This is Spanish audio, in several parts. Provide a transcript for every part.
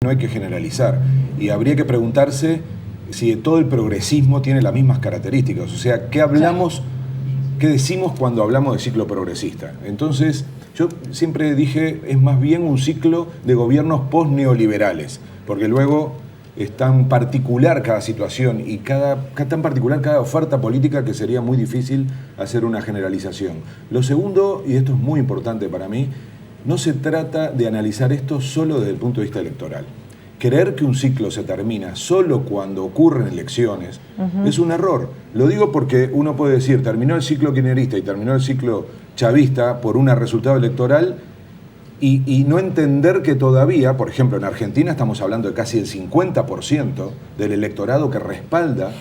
no hay que generalizar. Y habría que preguntarse si todo el progresismo tiene las mismas características. O sea, ¿qué hablamos, qué decimos cuando hablamos de ciclo progresista? Entonces, yo siempre dije, es más bien un ciclo de gobiernos post-neoliberales, porque luego es tan particular cada situación y tan particular cada oferta política que sería muy difícil hacer una generalización. Lo segundo, y esto es muy importante para mí, no se trata de analizar esto solo desde el punto de vista electoral. Creer que un ciclo se termina solo cuando ocurren elecciones es un error. Lo digo porque uno puede decir, terminó el ciclo kirchnerista y terminó el ciclo chavista por un resultado electoral y no entender que todavía, por ejemplo, en Argentina estamos hablando de casi el 50% del electorado que respalda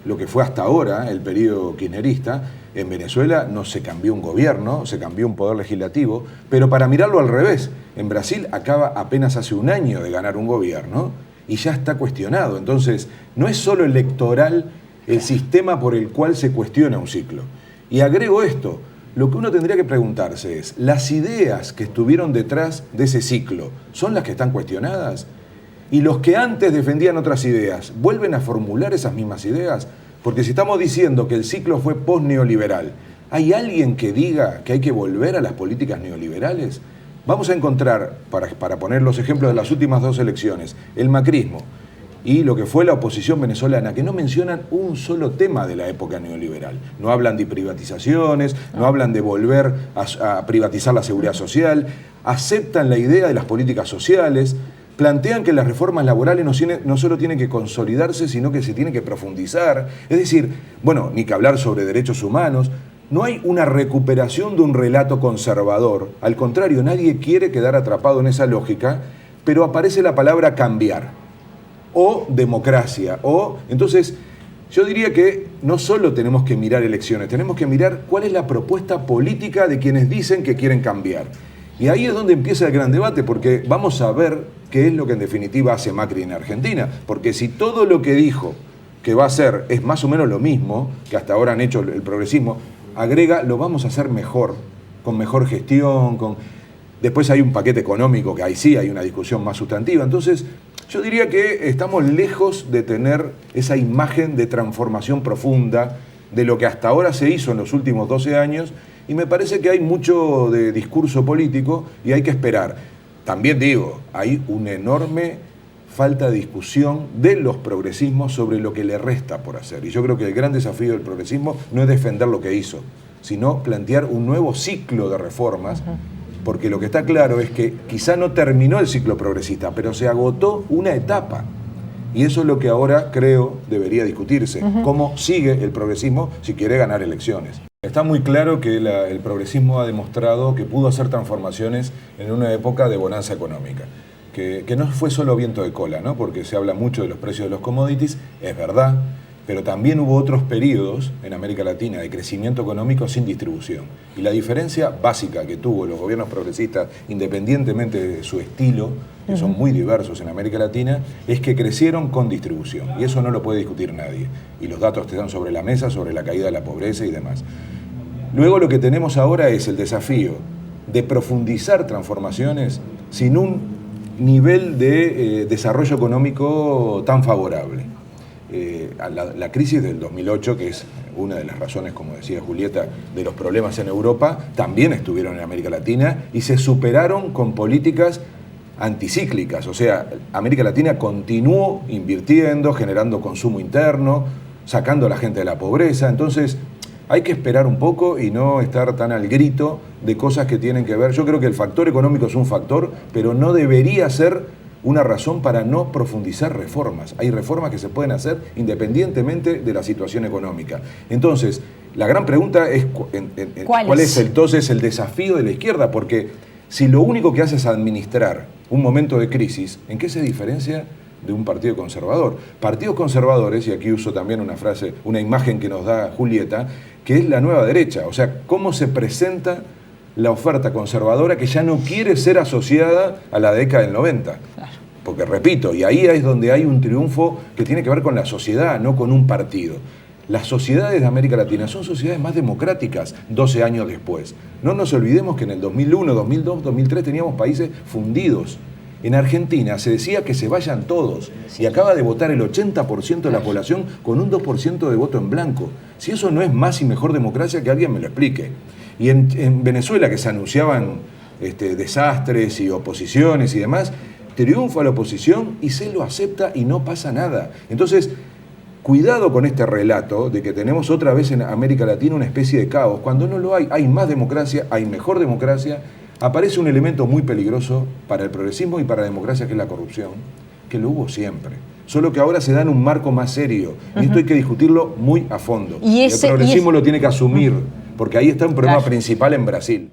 lo que fue hasta ahora el periodo kirchnerista. En Venezuela no se cambió un gobierno, se cambió un poder legislativo, pero para mirarlo al revés, en Brasil acaba apenas hace un año de ganar un gobierno y ya está cuestionado. Entonces, no es solo electoral el sistema por el cual se cuestiona un ciclo. Y agrego esto, lo que uno tendría que preguntarse es, ¿las ideas que estuvieron detrás de ese ciclo son las que están cuestionadas? ¿Y los que antes defendían otras ideas vuelven a formular esas mismas ideas? Porque si estamos diciendo que el ciclo fue post-neoliberal, ¿hay alguien que diga que hay que volver a las políticas neoliberales? Vamos a encontrar, para poner los ejemplos de las últimas dos elecciones, el macrismo y lo que fue la oposición venezolana, que no mencionan un solo tema de la época neoliberal. No hablan de privatizaciones, no hablan de volver a privatizar la seguridad social, aceptan la idea de las políticas sociales, plantean que las reformas laborales no solo tienen que consolidarse, sino que se tienen que profundizar. Es decir, bueno, ni que hablar sobre derechos humanos. No hay una recuperación de un relato conservador. Al contrario, nadie quiere quedar atrapado en esa lógica, pero aparece la palabra cambiar o democracia. Entonces, yo diría que no solo tenemos que mirar elecciones, tenemos que mirar cuál es la propuesta política de quienes dicen que quieren cambiar. Y ahí es donde empieza el gran debate, porque vamos a ver qué es lo que en definitiva hace Macri en Argentina. Porque si todo lo que dijo que va a hacer es más o menos lo mismo que hasta ahora han hecho el progresismo, agrega, lo vamos a hacer mejor, con mejor gestión, después hay un paquete económico que ahí sí hay una discusión más sustantiva. Entonces, yo diría que estamos lejos de tener esa imagen de transformación profunda de lo que hasta ahora se hizo en los últimos 12 años, y me parece que hay mucho de discurso político y hay que esperar. También digo, hay una enorme falta de discusión de los progresismos sobre lo que le resta por hacer. Y yo creo que el gran desafío del progresismo no es defender lo que hizo, sino plantear un nuevo ciclo de reformas, porque lo que está claro es que quizá no terminó el ciclo progresista, pero se agotó una etapa. Y eso es lo que ahora creo debería discutirse. ¿Cómo sigue el progresismo si quiere ganar elecciones? Está muy claro que el progresismo ha demostrado que pudo hacer transformaciones en una época de bonanza económica. Que no fue solo viento de cola, ¿no? Porque se habla mucho de los precios de los commodities, es verdad, pero también hubo otros periodos en América Latina de crecimiento económico sin distribución. Y la diferencia básica que tuvo los gobiernos progresistas, independientemente de su estilo, que son muy diversos en América Latina, es que crecieron con distribución. Y eso no lo puede discutir nadie. Y los datos están sobre la mesa, sobre la caída de la pobreza y demás. Luego lo que tenemos ahora es el desafío de profundizar transformaciones sin un nivel de desarrollo económico tan favorable. La crisis del 2008, que es una de las razones, como decía Julieta, de los problemas en Europa, también estuvieron en América Latina y se superaron con políticas anticíclicas. O sea, América Latina continuó invirtiendo, generando consumo interno, sacando a la gente de la pobreza. Entonces, hay que esperar un poco y no estar tan al grito de cosas que tienen que ver. Yo creo que el factor económico es un factor, pero no debería ser una razón para no profundizar reformas. Hay reformas que se pueden hacer independientemente de la situación económica. Entonces, la gran pregunta es ¿cuál es entonces el desafío de la izquierda? Porque si lo único que hace es administrar un momento de crisis, ¿en qué se diferencia de un partido conservador? Partidos conservadores, y aquí uso también una frase, una imagen que nos da Julieta, que es la nueva derecha. O sea, cómo se presenta la oferta conservadora que ya no quiere ser asociada a la década del 90. Claro. Porque repito, y ahí es donde hay un triunfo que tiene que ver con la sociedad, no con un partido. Las sociedades de América Latina son sociedades más democráticas 12 años después. No nos olvidemos que en el 2001, 2002, 2003 teníamos países fundidos. En Argentina se decía que se vayan todos y acaba de votar el 80% de la población con un 2% de voto en blanco. Si eso no es más y mejor democracia, que alguien me lo explique. Y en Venezuela, que se anunciaban desastres y oposiciones y demás, triunfa la oposición y se lo acepta y no pasa nada. Entonces, cuidado con este relato de que tenemos otra vez en América Latina una especie de caos, cuando no lo hay. Hay más democracia, hay mejor democracia. Aparece un elemento muy peligroso para el progresismo y para la democracia, que es la corrupción, que lo hubo siempre. Solo que ahora se da en un marco más serio. Y esto hay que discutirlo muy a fondo. El progresismo lo tiene que asumir, porque ahí está un problema principal en Brasil.